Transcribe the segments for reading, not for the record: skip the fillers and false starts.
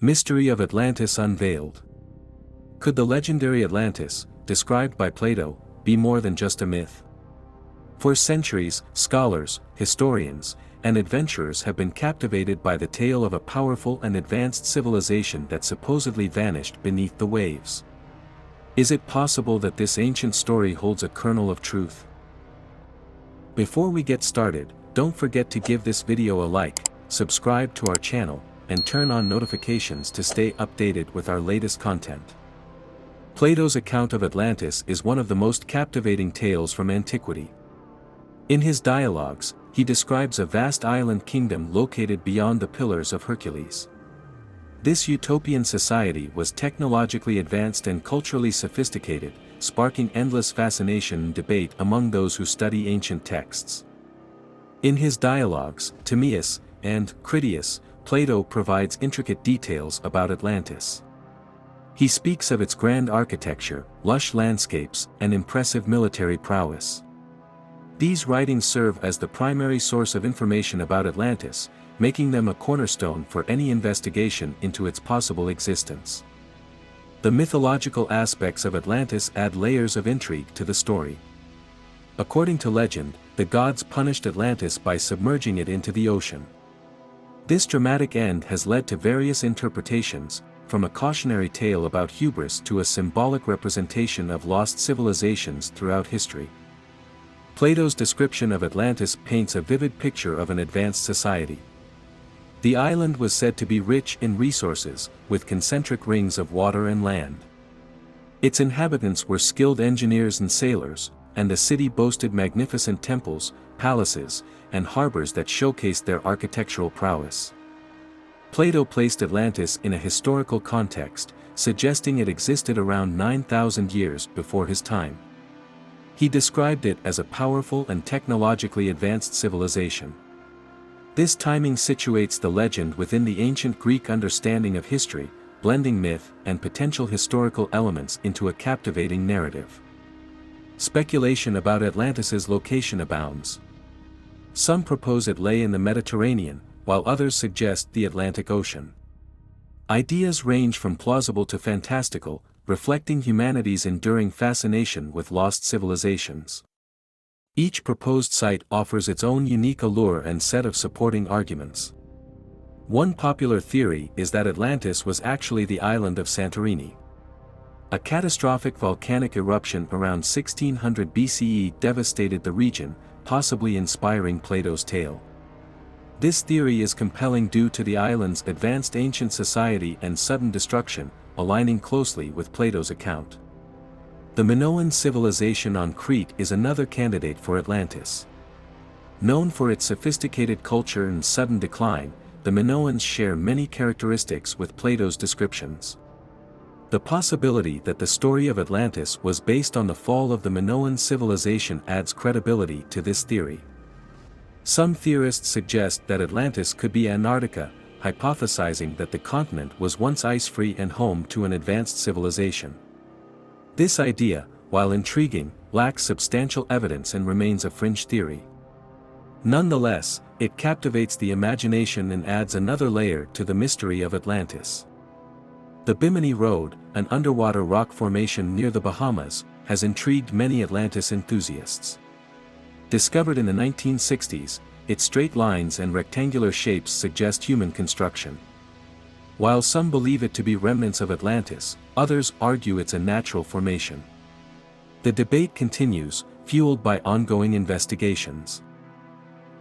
Mystery of Atlantis unveiled. Could the legendary Atlantis, described by Plato, be more than just a myth? For centuries, scholars, historians, and adventurers have been captivated by the tale of a powerful and advanced civilization that supposedly vanished beneath the waves. Is it possible that this ancient story holds a kernel of truth? Before we get started, don't forget to give this video a like, subscribe to our channel, and turn on notifications to stay updated with our latest content. Plato's account of Atlantis is one of the most captivating tales from antiquity. In his dialogues, he describes a vast island kingdom located beyond the Pillars of Hercules. This utopian society was technologically advanced and culturally sophisticated, sparking endless fascination and debate among those who study ancient texts. In his dialogues, Timaeus and Critias, Plato provides intricate details about Atlantis. He speaks of its grand architecture, lush landscapes, and impressive military prowess. These writings serve as the primary source of information about Atlantis, making them a cornerstone for any investigation into its possible existence. The mythological aspects of Atlantis add layers of intrigue to the story. According to legend, the gods punished Atlantis by submerging it into the ocean. This dramatic end has led to various interpretations, from a cautionary tale about hubris to a symbolic representation of lost civilizations throughout history. Plato's description of Atlantis paints a vivid picture of an advanced society. The island was said to be rich in resources, with concentric rings of water and land. Its inhabitants were skilled engineers and sailors, and the city boasted magnificent temples, palaces, and harbors that showcased their architectural prowess. Plato placed Atlantis in a historical context, suggesting it existed around 9,000 years before his time. He described it as a powerful and technologically advanced civilization. This timing situates the legend within the ancient Greek understanding of history, blending myth and potential historical elements into a captivating narrative. Speculation about Atlantis's location abounds. Some propose it lay in the Mediterranean, while others suggest the Atlantic Ocean. Ideas range from plausible to fantastical, reflecting humanity's enduring fascination with lost civilizations. Each proposed site offers its own unique allure and set of supporting arguments. One popular theory is that Atlantis was actually the island of Santorini. A catastrophic volcanic eruption around 1600 BCE devastated the region, possibly inspiring Plato's tale. This theory is compelling due to the island's advanced ancient society and sudden destruction, aligning closely with Plato's account. The Minoan civilization on Crete is another candidate for Atlantis. Known for its sophisticated culture and sudden decline, the Minoans share many characteristics with Plato's descriptions. The possibility that the story of Atlantis was based on the fall of the Minoan civilization adds credibility to this theory. Some theorists suggest that Atlantis could be Antarctica, hypothesizing that the continent was once ice-free and home to an advanced civilization. This idea, while intriguing, lacks substantial evidence and remains a fringe theory. Nonetheless, it captivates the imagination and adds another layer to the mystery of Atlantis. The Bimini Road, an underwater rock formation near the Bahamas, has intrigued many Atlantis enthusiasts. Discovered in the 1960s, its straight lines and rectangular shapes suggest human construction. While some believe it to be remnants of Atlantis, others argue it's a natural formation. The debate continues, fueled by ongoing investigations.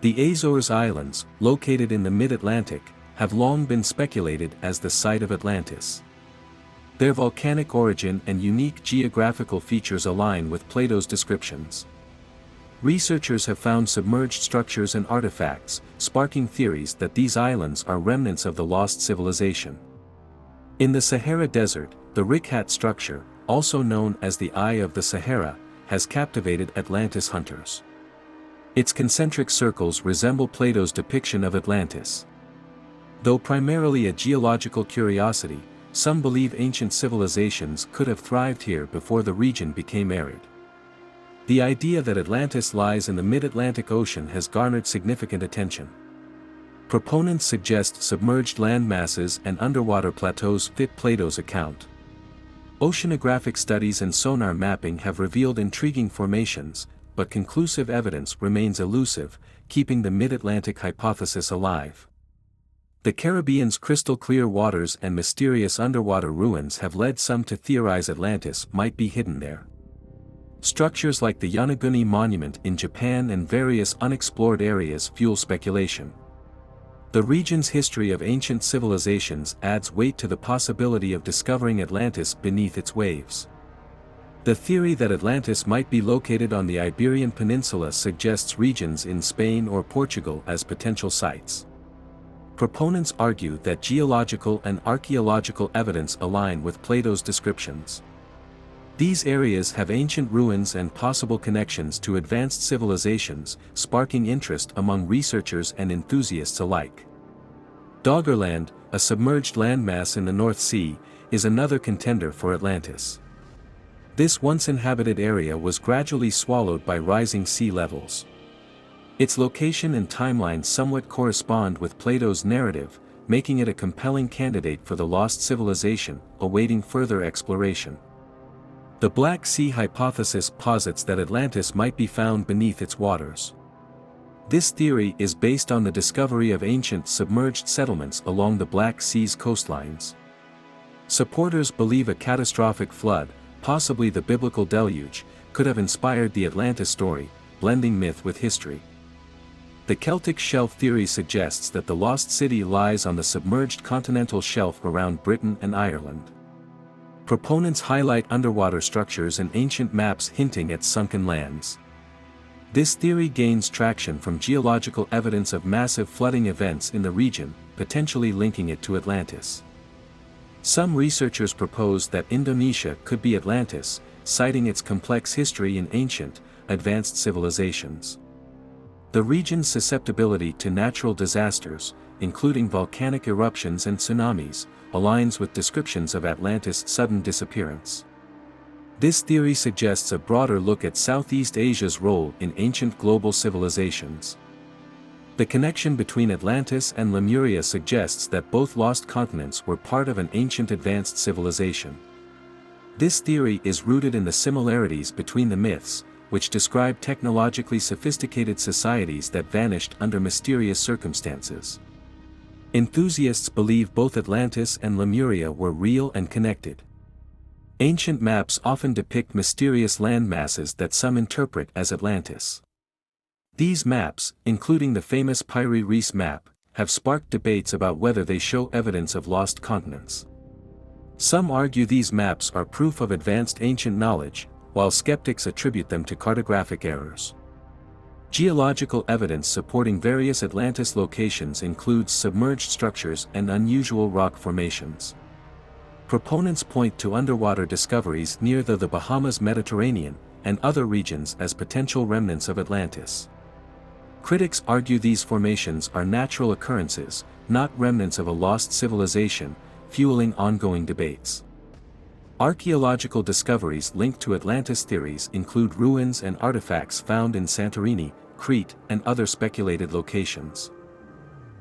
The Azores Islands, located in the mid-Atlantic, have long been speculated as the site of Atlantis. Their volcanic origin and unique geographical features align with Plato's descriptions. Researchers have found submerged structures and artifacts, sparking theories that these islands are remnants of the lost civilization. In the Sahara Desert, the Rikhat structure, also known as the Eye of the Sahara, has captivated Atlantis hunters. Its concentric circles resemble Plato's depiction of Atlantis. Though primarily a geological curiosity, some believe ancient civilizations could have thrived here before the region became arid. The idea that Atlantis lies in the mid-Atlantic Ocean has garnered significant attention. Proponents suggest submerged land masses and underwater plateaus fit Plato's account. Oceanographic studies and sonar mapping have revealed intriguing formations, but conclusive evidence remains elusive, keeping the mid-Atlantic hypothesis alive. The Caribbean's crystal-clear waters and mysterious underwater ruins have led some to theorize Atlantis might be hidden there. Structures like the Yonaguni Monument in Japan and various unexplored areas fuel speculation. The region's history of ancient civilizations adds weight to the possibility of discovering Atlantis beneath its waves. The theory that Atlantis might be located on the Iberian Peninsula suggests regions in Spain or Portugal as potential sites. Proponents argue that geological and archaeological evidence align with Plato's descriptions. These areas have ancient ruins and possible connections to advanced civilizations, sparking interest among researchers and enthusiasts alike. Doggerland, a submerged landmass in the North Sea, is another contender for Atlantis. This once inhabited area was gradually swallowed by rising sea levels. Its location and timeline somewhat correspond with Plato's narrative, making it a compelling candidate for the lost civilization, awaiting further exploration. The Black Sea hypothesis posits that Atlantis might be found beneath its waters. This theory is based on the discovery of ancient submerged settlements along the Black Sea's coastlines. Supporters believe a catastrophic flood, possibly the biblical deluge, could have inspired the Atlantis story, blending myth with history. The Celtic shelf theory suggests that the lost city lies on the submerged continental shelf around Britain and Ireland. Proponents highlight underwater structures and ancient maps hinting at sunken lands. This theory gains traction from geological evidence of massive flooding events in the region, potentially linking it to Atlantis. Some researchers propose that Indonesia could be Atlantis, citing its complex history in ancient, advanced civilizations. The region's susceptibility to natural disasters, including volcanic eruptions and tsunamis, aligns with descriptions of Atlantis' sudden disappearance. This theory suggests a broader look at Southeast Asia's role in ancient global civilizations. The connection between Atlantis and Lemuria suggests that both lost continents were part of an ancient advanced civilization. This theory is rooted in the similarities between the myths, which describe technologically sophisticated societies that vanished under mysterious circumstances. Enthusiasts believe both Atlantis and Lemuria were real and connected. Ancient maps often depict mysterious land masses that some interpret as Atlantis. These maps, including the famous Piri Reis map, have sparked debates about whether they show evidence of lost continents. Some argue these maps are proof of advanced ancient knowledge, while skeptics attribute them to cartographic errors. Geological evidence supporting various Atlantis locations includes submerged structures and unusual rock formations. Proponents point to underwater discoveries near the Bahamas Mediterranean and other regions as potential remnants of Atlantis. Critics argue these formations are natural occurrences, not remnants of a lost civilization, fueling ongoing debates. Archaeological discoveries linked to Atlantis theories include ruins and artifacts found in Santorini, Crete, and other speculated locations.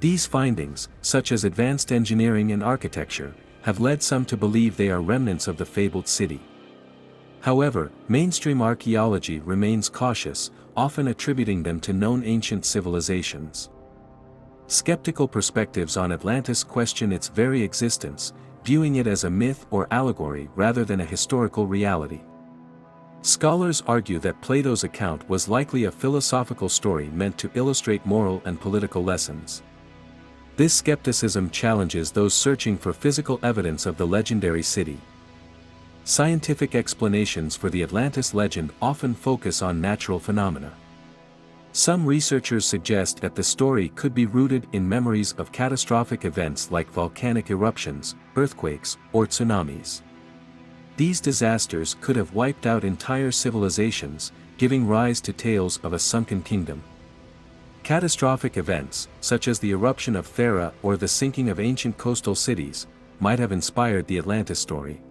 These findings, such as advanced engineering and architecture, have led some to believe they are remnants of the fabled city. However, mainstream archaeology remains cautious, often attributing them to known ancient civilizations. Skeptical perspectives on Atlantis question its very existence, viewing it as a myth or allegory rather than a historical reality. Scholars argue that Plato's account was likely a philosophical story meant to illustrate moral and political lessons. This skepticism challenges those searching for physical evidence of the legendary city. Scientific explanations for the Atlantis legend often focus on natural phenomena. Some researchers suggest that the story could be rooted in memories of catastrophic events like volcanic eruptions, earthquakes, or tsunamis. These disasters could have wiped out entire civilizations, giving rise to tales of a sunken kingdom. Catastrophic events, such as the eruption of Thera or the sinking of ancient coastal cities, might have inspired the Atlantis story.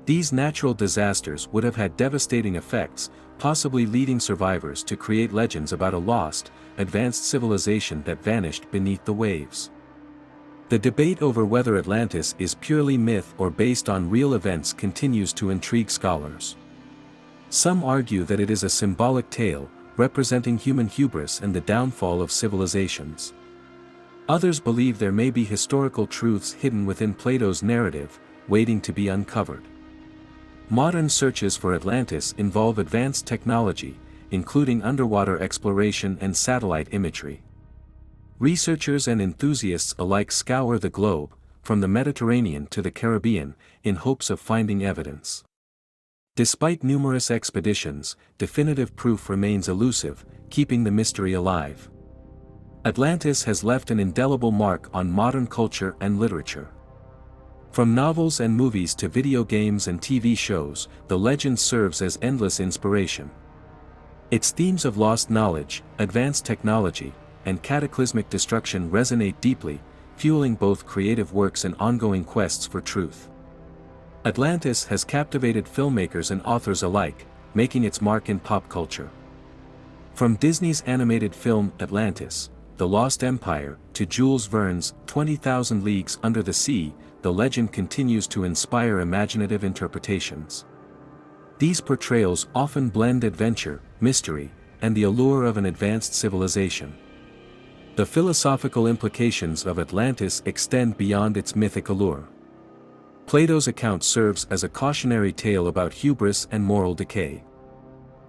These natural disasters would have had devastating effects, possibly leading survivors to create legends about a lost, advanced civilization that vanished beneath the waves. The debate over whether Atlantis is purely myth or based on real events continues to intrigue scholars. Some argue that it is a symbolic tale, representing human hubris and the downfall of civilizations. Others believe there may be historical truths hidden within Plato's narrative, waiting to be uncovered. Modern searches for Atlantis involve advanced technology, including underwater exploration and satellite imagery. Researchers and enthusiasts alike scour the globe, from the Mediterranean to the Caribbean, in hopes of finding evidence. Despite numerous expeditions, definitive proof remains elusive, keeping the mystery alive. Atlantis has left an indelible mark on modern culture and literature. From novels and movies to video games and TV shows, the legend serves as endless inspiration. Its themes of lost knowledge, advanced technology, and cataclysmic destruction resonate deeply, fueling both creative works and ongoing quests for truth. Atlantis has captivated filmmakers and authors alike, making its mark in pop culture. From Disney's animated film Atlantis, The Lost Empire, to Jules Verne's 20,000 Leagues Under the Sea, the legend continues to inspire imaginative interpretations. These portrayals often blend adventure, mystery, and the allure of an advanced civilization. The philosophical implications of Atlantis extend beyond its mythic allure. Plato's account serves as a cautionary tale about hubris and moral decay.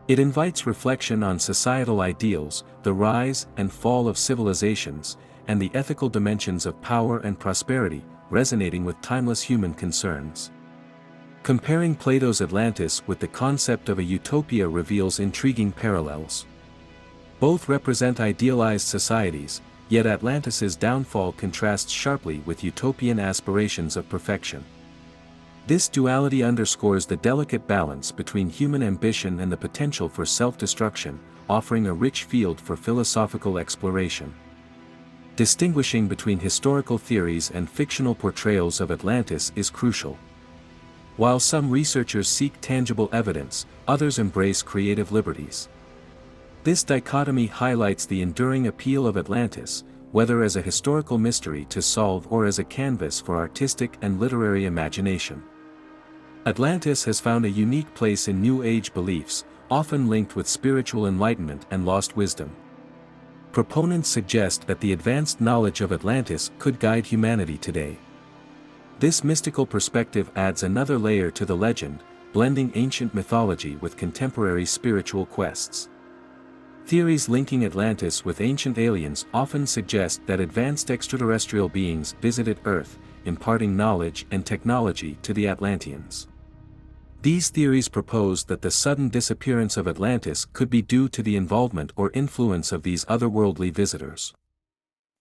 It invites reflection on societal ideals, the rise and fall of civilizations, and the ethical dimensions of power and prosperity, resonating with timeless human concerns. Comparing Plato's Atlantis with the concept of a utopia reveals intriguing parallels. Both represent idealized societies, yet Atlantis's downfall contrasts sharply with utopian aspirations of perfection. This duality underscores the delicate balance between human ambition and the potential for self-destruction, offering a rich field for philosophical exploration. Distinguishing between historical theories and fictional portrayals of Atlantis is crucial. While some researchers seek tangible evidence, others embrace creative liberties. This dichotomy highlights the enduring appeal of Atlantis, whether as a historical mystery to solve or as a canvas for artistic and literary imagination. Atlantis has found a unique place in New Age beliefs, often linked with spiritual enlightenment and lost wisdom. Proponents suggest that the advanced knowledge of Atlantis could guide humanity today. This mystical perspective adds another layer to the legend, blending ancient mythology with contemporary spiritual quests. Theories linking Atlantis with ancient aliens often suggest that advanced extraterrestrial beings visited Earth, imparting knowledge and technology to the Atlanteans. These theories propose that the sudden disappearance of Atlantis could be due to the involvement or influence of these otherworldly visitors.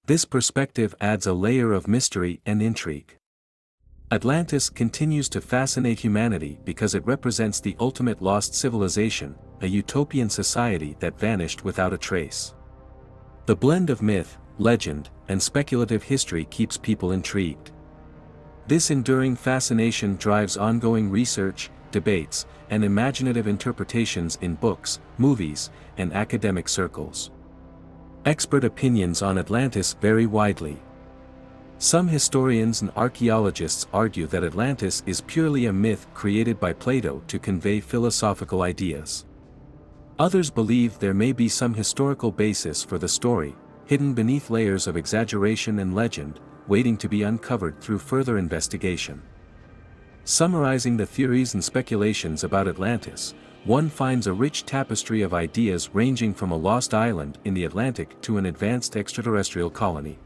This perspective adds a layer of mystery and intrigue. Atlantis continues to fascinate humanity because it represents the ultimate lost civilization, a utopian society that vanished without a trace. The blend of myth, legend, and speculative history keeps people intrigued. This enduring fascination drives ongoing research, debates, and imaginative interpretations in books, movies, and academic circles. Expert opinions on Atlantis vary widely. Some historians and archaeologists argue that Atlantis is purely a myth created by Plato to convey philosophical ideas. Others believe there may be some historical basis for the story, hidden beneath layers of exaggeration and legend, waiting to be uncovered through further investigation. Summarizing the theories and speculations about Atlantis, one finds a rich tapestry of ideas ranging from a lost island in the Atlantic to an advanced extraterrestrial colony.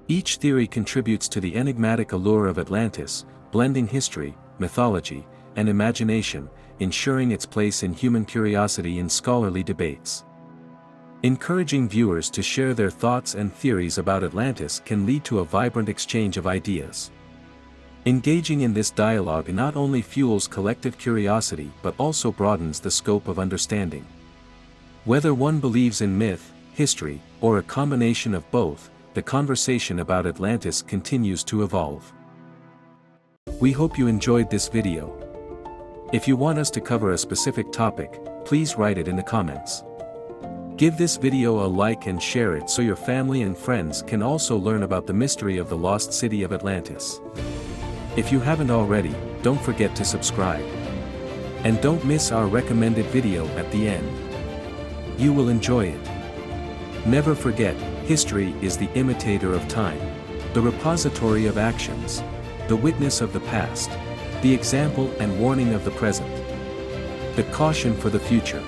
Each theory contributes to the enigmatic allure of Atlantis, blending history, mythology, and imagination, ensuring its place in human curiosity in scholarly debates. Encouraging viewers to share their thoughts and theories about Atlantis can lead to a vibrant exchange of ideas. Engaging in this dialogue not only fuels collective curiosity but also broadens the scope of understanding. Whether one believes in myth, history, or a combination of both, the conversation about Atlantis continues to evolve. We hope you enjoyed this video. If you want us to cover a specific topic, please write it in the comments. Give this video a like and share it so your family and friends can also learn about the mystery of the lost city of Atlantis. If you haven't already, don't forget to subscribe. And don't miss our recommended video at the end. You will enjoy it. Never forget, history is the imitator of time, the repository of actions, the witness of the past, the example and warning of the present, the caution for the future.